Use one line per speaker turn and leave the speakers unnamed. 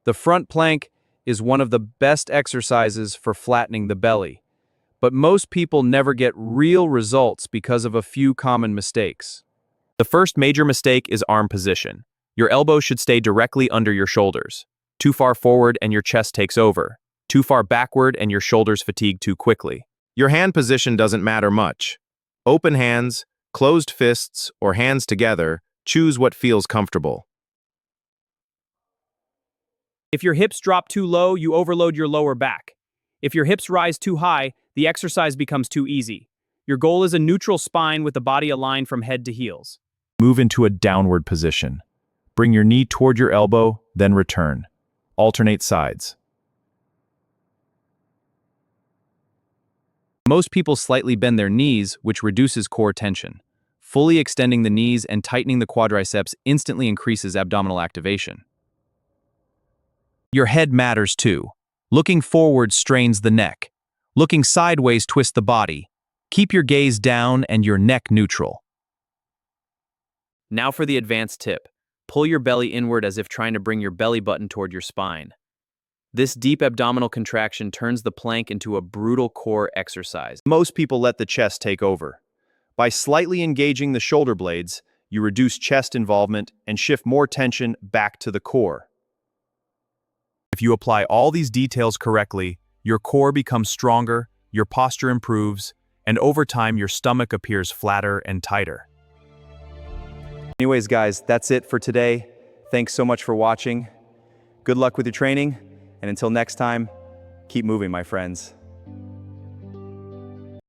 The front plank is one of the best exercises for flattening the belly, but most people never get real results because of a few common mistakes.
The first major mistake is arm position. Your elbow should stay directly under your shoulders. Too far forward and your chest takes over. Too far backward and your shoulders fatigue too quickly.
Your hand position doesn't matter much. Open hands, closed fists, or hands together, choose what feels comfortable.
If your hips drop too low, you overload your lower back. If your hips rise too high, the exercise becomes too easy. Your goal is a neutral spine with the body aligned from head to heels.
Move into a downward position. Bring your knee toward your elbow, then return. Alternate sides.
Most people slightly bend their knees, which reduces core tension. Fully extending the knees and tightening the quadriceps instantly increases abdominal activation. Your head matters too. Looking forward strains the neck. Looking sideways twists the body. Keep your gaze down and your neck neutral.
Now for the advanced tip. Pull your belly inward as if trying to bring your belly button toward your spine. This deep abdominal contraction turns the plank into a brutal core exercise.
Most people let the chest take over. By slightly engaging the shoulder blades, you reduce chest involvement and shift more tension back to the core.
If you apply all these details correctly, your core becomes stronger, your posture improves, and over time your stomach appears flatter and tighter.
Anyways, guys, that's it for today. Thanks so much for watching. Good luck with your training, and until next time, keep moving, my friends.